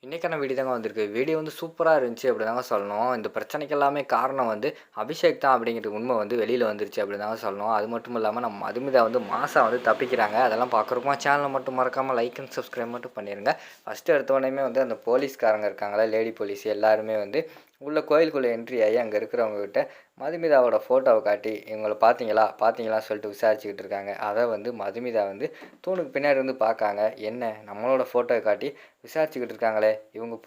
இன்னைக்கான வீடியோ தாங்க வந்திருக்கு. வீடியோ வந்து சூப்பரா இருந்துச்சு அப்படி தாங்க சொல்லணும். இந்த பிரச்சனைக்கு எல்லாமே காரணம் வந்து அபிஷேக் தான் அப்படிங்கிற உண்மை வந்து வெளியில வந்துருச்சு அப்படி தாங்க சொல்லணும். அது மட்டும் இல்லாம நம்ம மதுமிதா வந்து மாசா வந்து தப்பிக்கிறாங்க. அதெல்லாம் பார்க்குறப்போ சேனலை மட்டும் மறக்காம லைக் அண்ட் சப்ஸ்கிரைப் மட்டும் பண்ணிருங்க. ஃபர்ஸ்ட் எடுத்த உடனேயுமே வந்து அந்த போலீஸ்காரங்க இருக்காங்களா, லேடி போலீஸ் எல்லாருமே வந்து உள்ள கோயிலுக்குள்ள என்ட்ரி ஆகி அங்கே இருக்கிறவங்க கிட்ட மதுமிதாவோட ஃபோட்டோவை காட்டி இவங்கள பார்த்தீங்களா பார்த்தீங்களான்னு சொல்லிட்டு விசாரிச்சுக்கிட்டு இருக்காங்க. அதை வந்து மதுமிதா வந்து தூணுக்கு பின்னாடி வந்து பார்க்காங்க. என்ன நம்மளோட ஃபோட்டோவை காட்டி விசாரிச்சுக்கிட்டு இருக்காங்களே, இவங்க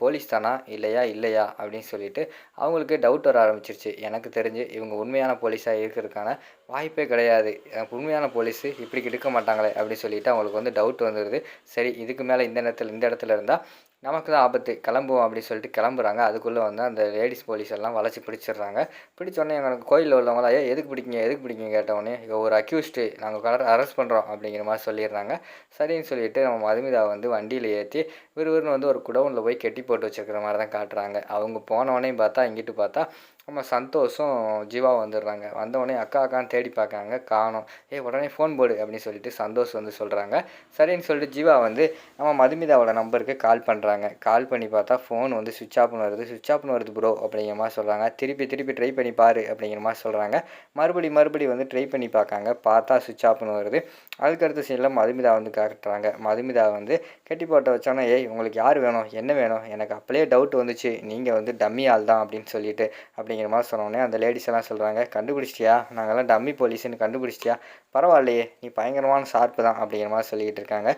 போலீஸ் தானா இல்லையா இல்லையா அப்படின்னு சொல்லிட்டு அவங்களுக்கு டவுட் வர ஆரம்பிச்சிருச்சு. எனக்கு தெரிஞ்சு இவங்க உண்மையான போலீஸாக இருக்கிறதுக்கான வாய்ப்பே கிடையாது. எனக்கு உண்மையான போலீஸு இப்படி எடுக்க மாட்டாங்களே அப்படின்னு சொல்லிட்டு அவங்களுக்கு வந்து டவுட் வந்துடுது. சரி, இதுக்கு மேலே இந்த இடத்துல இருந்தால் நமக்கு தான் ஆபத்து, கிளம்புவோம் அப்படின்னு சொல்லிட்டு கிளம்புறாங்க. அதுக்குள்ளே வந்து அந்த லேடிஸ் போலீஸ் எல்லாம் வளைச்சி பிடிச்சிடுறாங்க. பிடிச்சோடனே எனக்கு கோயிலில் உள்ளவங்களா எதுக்கு பிடிக்கிங்க கேட்டவுடனே ஒரு அக்யூஸ்டு நாங்கள் அரெஸ்ட் பண்ணுறோம் அப்படிங்கிற மாதிரி சொல்லிடுறாங்க. சரின்னு சொல்லிட்டு நம்ம மதுமிதாவை வந்து வண்டியில் ஏற்றி விறுவிறுன்னு வந்து ஒரு குடவுனில் போய் கெட்டி போட்டு வச்சுருக்கிற மாதிரி தான் காட்டுறாங்க. அவங்க போனவொடனே பார்த்தா இங்கிட்டு பார்த்தா நம்ம சந்தோஷம் ஜீவா வந்துடுறாங்க. வந்தவொடனே அக்கா அக்கான்னு தேடி பார்க்காங்க, காணோம். உடனே ஃபோன் போடு அப்படின்னு சொல்லிட்டு சந்தோஷ் வந்து சொல்கிறாங்க. சரின்னு சொல்லிட்டு ஜீவா வந்து நம்ம மதுமிதாவோட நம்பருக்கு கால் பண்ணுறாங்க. கால் பண்ணி பார்த்தா ஃபோன் வந்து சுவிட்ச் ஆஃப்னு வருது ப்ரோ அப்படிங்கிற மாதிரி சொல்கிறாங்க. திருப்பி ட்ரை பண்ணி பாரு அப்படிங்கிற மாதிரி சொல்கிறாங்க. மறுபடி வந்து ட்ரை பண்ணி பார்க்காங்க. பார்த்தா சுவிட்ச் ஆஃப்னு வருது. அதுக்கடுத்த சீனில் மதுமிதா வந்து காட்டுறாங்க. மதுமிதா வந்து கெட்டி போட்ட வச்சோன்னே, உங்களுக்கு யார் வேணும், என்ன வேணும், எனக்கு அப்போலே டவுட் வந்துச்சு நீங்கள் வந்து டம்மி ஆள் தான் அப்படின்னு சொல்லிட்டு அப்படிங்கிற மாதிரி சொன்னோடனே அந்த லேடிஸ் எல்லாம் சொல்கிறாங்க, கண்டுபிடிச்சிட்டியா, நாங்கள்லாம் டம்மி போலீஸ்ன்னு கண்டுபிடிச்சிட்டியா, பரவாயில்லையே நீ பயங்கரமான ஷார்ப்பு தான் அப்படிங்கிற மாதிரி சொல்லிக்கிட்டு இருக்காங்க.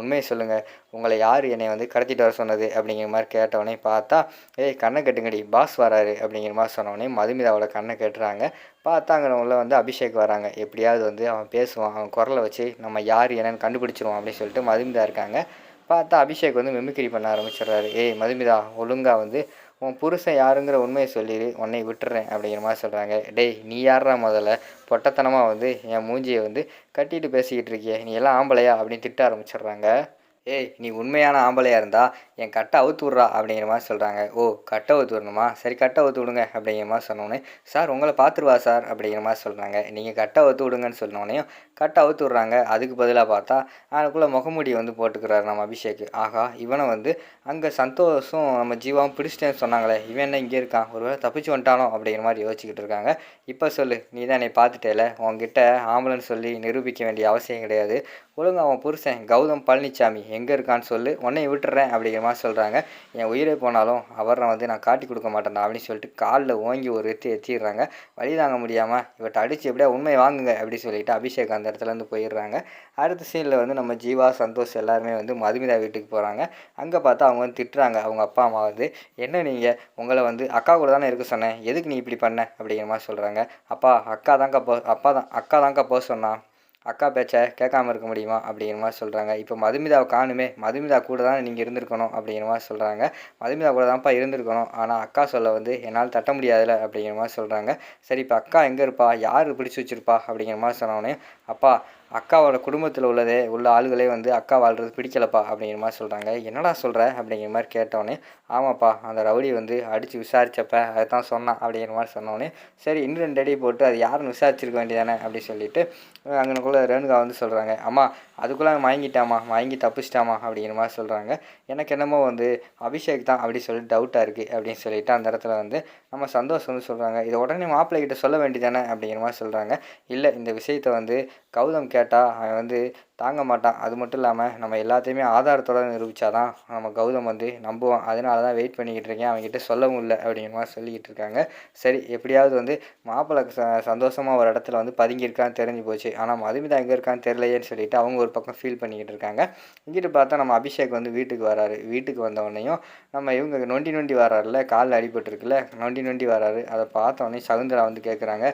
உண்மையை சொல்லுங்கள், உங்களை யார் என்னை வந்து கடத்திட்டு வர சொன்னது அப்படிங்கிற மாதிரி கேட்டவொடனே பார்த்தா கண்ணை கட்டுங்கடி பாஸ் வராரு அப்படிங்கிற மாதிரி சொன்னோடனே மதுமிதாவோட கண்ணை கட்டுறாங்க. பார்த்தா அங்கே உள்ள வந்து அபிஷேக் வராங்க. எப்படியாவது வந்து அவன் பேசுவான், அவன் குரலை வச்சு நம்ம யார் என்னன்னு கண்டுபிடிச்சிருவோம் அப்படின்னு சொல்லிட்டு மதுமிதா இருக்காங்க. பார்த்தா அபிஷேக் வந்து மிமிக்ரி பண்ண ஆரம்பிச்சிடுறாரு. மதுமிதா, ஒழுங்கா வந்து உன் புருஷன் யாருங்கிற உண்மையை சொல்லிடு, உன்னை விட்டுறேன் அப்படிங்கிற மாதிரி சொல்கிறாங்க. நீ யாரா முதல்ல பொட்டத்தனமாக வந்து என் மூஞ்சியை வந்து கட்டிட்டு பேசிக்கிட்டு இருக்கிய, நீ எல்லாம் ஆம்பளையா அப்படின்னு திட்ட ஆரம்பிச்சிடுறாங்க. நீ உண்மையான ஆம்பளையாக இருந்தால் என் கட்டை அவுத்து விட்றா அப்படிங்கிற மாதிரி சொல்கிறாங்க. கட்டை அவுத்து விடணுமா, சரி கட்டை அவுத்து விடுங்க அப்படிங்கிற மாதிரி சொன்னோன்னே, சார் உங்களை பார்த்துருவா சார் அப்படிங்கிற மாதிரி சொல்கிறாங்க. நீங்கள் கட்டை அவுத்து விடுங்கன்னு சொன்னோடனையும் கட்டை அவுத்து விட்றாங்க. அதுக்கு பதிலாக பார்த்தா அதுக்குள்ளே முகமூடி வந்து போட்டுக்கிறாரு நம்ம அபிஷேக். ஆகா, இவனை வந்து அங்கே சந்தோஷம் நம்ம ஜீவாவும் பிடிச்சிட்டேன்னு சொன்னாங்களே, இவன் என்ன இங்கே இருக்கான், ஒருவேளை தப்பிச்சு வந்துட்டானோ அப்படிங்கிற மாதிரி யோசிச்சுக்கிட்டு இருக்காங்க. இப்போ சொல்லு, நீ தான் என்னை பார்த்துட்டேல, உங்ககிட்ட ஆம்பளைன்னு சொல்லி நிரூபிக்க வேண்டிய அவசியம் கிடையாது. ஒழுங்கு அவன் புருஷன் கௌதம் பழனிசாமி எங்கே இருக்கான்னு சொல்லு, உன்னை விட்டுறேன் அப்படிங்கிற மாதிரி சொல்கிறாங்க. என் உயிரே போனாலும் அவரை வந்து நான் காட்டி கொடுக்க மாட்டேன்டா அப்படின்னு சொல்லிட்டு காலில் ஓங்கி ஒரு எத்திடுறாங்க. வழி தாங்க முடியாமல் இவட்ட அடித்து எப்படியா உண்மை வாங்குங்க அப்படின்னு சொல்லிட்டு அபிஷேக் அந்த இடத்துலேருந்து போயிடுறாங்க. அடுத்த சீனில் வந்து நம்ம ஜீவா சந்தோஷ் எல்லாருமே வந்து மதுமிதா வீட்டுக்கு போகிறாங்க. அங்கே பார்த்தா அவங்க வந்து திட்டுறாங்க. அவங்க அப்பா அம்மா வந்து, என்ன நீங்கள் உங்களை வந்து அக்கா கூட தானே இருக்க சொன்னேன், எதுக்கு நீ இப்படி பண்ண அப்படிங்கிற மாதிரி சொல்கிறாங்க. அக்கா தான்க்கா போக சொன்னான், அக்கா பேச்சை கேட்காம இருக்க முடியுமா அப்படிங்கிற மாதிரி சொல்கிறாங்க. இப்போ மதுமிதாவை காணுமே, மதுமிதா கூட தான் நீங்கள் இருந்திருக்கணும் அப்படிங்கிற மாதிரி சொல்கிறாங்க. மதுமிதா கூட தான்ப்பா இருந்திருக்கணும், ஆனால் அக்கா சொல்ல வந்து என்னால் தட்ட முடியாதுல்ல அப்படிங்கிற மாதிரி சொல்கிறாங்க. சரி, இப்போ அக்கா எங்கே இருப்பா, யார் பிடிச்சி வச்சுருப்பா அப்படிங்கிற மாதிரி சொன்னோடனே, அப்பா அக்காவோட குடும்பத்தில் உள்ள ஆளுகளே வந்து அக்கா வாழ்கிறது பிடிக்கலப்பா அப்படிங்கிற மாதிரி சொல்கிறாங்க. என்னடா சொல்கிற அப்படிங்கிற மாதிரி கேட்டோடனே, ஆமாப்பா அந்த ரவுடி வந்து அடித்து விசாரித்தப்ப அதை தான் சொன்னான் அப்படிங்கிற மாதிரி சொன்னோடனே, சரி இன்னும் 2 அடி போட்டு அது யாருன்னு விசாரிச்சிருக்க வேண்டியதானே அப்படின்னு சொல்லிட்டு அங்கனுக்குள்ளே ரேணுகா வந்து சொல்கிறாங்க. அம்மா அதுக்குள்ளே வாங்கி தப்பிச்சிட்டாமா அப்படிங்கிற மாதிரி சொல்கிறாங்க. எனக்கு என்னமோ வந்து அபிஷேக் தான் அப்படி சொல்லிட்டு டவுட்டாக இருக்குது அப்படின்னு சொல்லிட்டு அந்த இடத்துல வந்து நம்ம சந்தோஷ் வந்து சொல்கிறாங்க. இதை உடனே மாப்பிள்ளைகிட்ட சொல்ல வேண்டியதானே அப்படிங்கிற மாதிரி சொல்கிறாங்க. இல்லை, இந்த விஷயத்தை வந்து கௌதம் கேட்டால் அவன் வந்து தாங்க மாட்டான். அது மட்டும் இல்லாமல் நம்ம எல்லாத்தையுமே ஆதாரத்தோடு நிரூபித்தாதான் நம்ம கௌதம் வந்து நம்புவான். அதனால தான் வெயிட் பண்ணிக்கிட்டு இருக்கேன், அவங்ககிட்ட சொல்லவும் இல்லை அப்படிங்கிற மாதிரி சொல்லிக்கிட்டு இருக்காங்க. சரி, எப்படியாவது வந்து மாப்பிள்ளை சந்தோஷமாக ஒரு இடத்துல வந்து பதுங்கியிருக்கான்னு தெரிஞ்சு போச்சு. ஆனால் மதுமிதா எங்கே இருக்கான்னு தெரியலையேன்னு சொல்லிட்டு அவங்க ஒரு பக்கம் ஃபீல் பண்ணிக்கிட்டு இருக்காங்க. இங்கிட்டு பார்த்தா நம்ம அபிஷேக் வந்து வீட்டுக்கு வராரு. வீட்டுக்கு வந்தவொடனையும் நம்ம இவங்க நொண்டி வராருல, காலில் அடிபட்டுருக்குல்ல, நொண்டி வராரு. அதை பார்த்தவொடனே சகுந்தரா வந்து கேட்குறாங்க,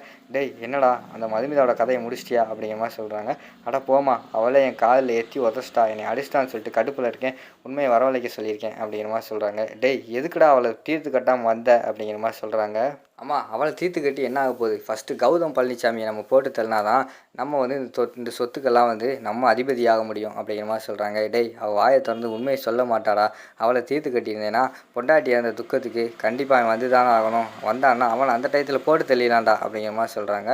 என்னடா அந்த மதுமிதாவோட கதையை முடிச்சிட்டியா அப்படிங்கிற மாதிரி சொல்கிறாங்க. அட போமா, அவளே என் காலில் ஏற்றி உதச்சிட்டா, என்னை அடிச்சிட்டான்னு சொல்லிட்டு கடுப்பில் இருக்கேன், உண்மையை வரவழைக்க சொல்லியிருக்கேன் அப்படிங்கிற மாதிரி சொல்கிறாங்க. எதுக்குடா அவளை தீர்த்து கட்டாமல் வந்த அப்படிங்கிற மாதிரி சொல்கிறாங்க. ஆமாம், அவளை தீர்த்து கட்டி என்ன ஆக போகுது, ஃபஸ்ட்டு கௌதம் பழனிசாமியை நம்ம போட்டு தள்ளினா தான் நம்ம வந்து இந்த சொத்துக்கெல்லாம் வந்து நம்ம அதிபதியாக முடியும் அப்படிங்கிற மாதிரி சொல்கிறாங்க. அவள் வாயை திறந்து உண்மையை சொல்ல மாட்டாடா, அவளை தீர்த்து கட்டியிருந்தேன்னா பொண்டாட்டி அந்த துக்கத்துக்கு கண்டிப்பாக அவன் வந்து தானே ஆகணும், வந்தான்னா அவனை அந்த டயத்தில் போட்டு தள்ளிடலான்டா அப்படிங்கிற மாதிரி சொல்கிறாங்க.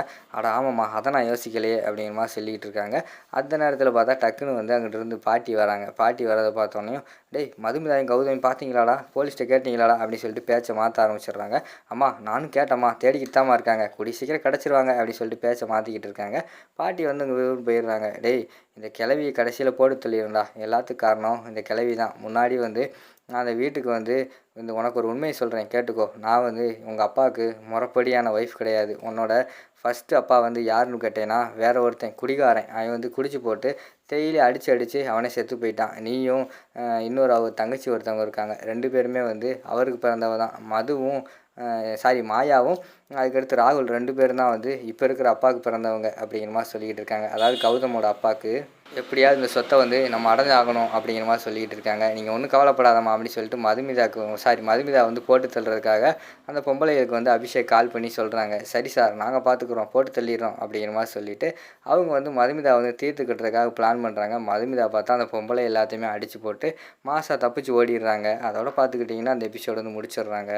ஆமாம்மா, அதை நான் யோசிக்கலையே அப்படிங்கிற மாதிரி சொல்லிகிட்டு இருக்காங்க. அந்த நேரத்தில் பார்த்தா டக்குன்னு வந்து அங்கிட்டிருந்து பாட்டி வராங்க. பாட்டி வரதை பார்த்தோன்னே, டேய் மதுமிதாயும் கௌதமி பார்த்தீங்களாடா, போலீஸ்கிட்ட கேட்டிங்களாடா அப்படின்னு சொல்லிட்டு பேச்சை மாற்ற ஆரம்பிச்சிடுறாங்க. அம்மா நானும் கேட்டம்மா, தேடிக்கிட்டு தாம்மா இருக்காங்க, கூடிய சீக்கிரம் கிடச்சிருவாங்க அப்படின்னு சொல்லிட்டு பேச்சை மாற்றிக்கிட்டு இருக்காங்க. பாட்டி வந்து இங்கே போயிடுறாங்க. டேய் இந்த கிளவியை கடைசியில் போட்டு சொல்லிடுறா, எல்லாத்துக்கும் காரணம் இந்த கிளவி தான். முன்னாடி வந்து நான் அந்த வீட்டுக்கு வந்து இந்த உனக்கு ஒரு உண்மையை சொல்கிறேன் கேட்டுக்கோ. நான் வந்து உங்கள் அப்பாவுக்கு முறைப்படியான ஒய்ஃப் கிடையாது. உன்னோட ஃபஸ்ட்டு அப்பா வந்து யாருன்னு கேட்டேன்னா வேற ஒருத்தன் குடிகாரன். அவன் வந்து குடிச்சு போட்டு டெய்லி அடித்து அவனே செத்து போயிட்டான். நீயும் இன்னொரு அவர் தங்கச்சி ஒருத்தவங்க இருக்காங்க, 2 பேருமே வந்து அவருக்கு பிறந்தவ தான். மதுவும் மாயாவும் அதுக்கடுத்து ராகுல் 2 பேரும் தான் வந்து இப்போ இருக்கிற அப்பாவுக்கு பிறந்தவங்க அப்படிங்கிற மாதிரி சொல்லிக்கிட்டு இருக்காங்க. அதாவது கௌதமோட அப்பாவுக்கு எப்படியாவது இந்த சொத்தை வந்து நம்ம அடைஞ்சாகணும் அப்படிங்கிற மாதிரி சொல்லிக்கிட்டு இருக்காங்க. நீங்கள் ஒன்றும் கவலைப்படாதம்மா அப்படின்னு சொல்லிட்டு மதுமிதா வந்து போட்டு தள்ளுறதுக்காக அந்த பொம்பளைகளுக்கு வந்து அபிஷேக் கால் பண்ணி சொல்கிறாங்க. சரி சார் நாங்கள் பார்த்துக்குறோம், போட்டு தள்ளிடுறோம் அப்படிங்கிற மாதிரி சொல்லிவிட்டு அவங்க வந்து மதுமிதா வந்து தீர்த்து கட்டுறதுக்காக பிளான் பண்ணுறாங்க. மதுமிதா பார்த்தா அந்த பொம்பளை எல்லாத்தையுமே அடித்து போட்டு மாசா தப்பிச்சு ஓடிடுறாங்க. அதோட பார்த்துக்கிட்டிங்கன்னா அந்த எபிசோடு வந்து முடிச்சிடுறாங்க.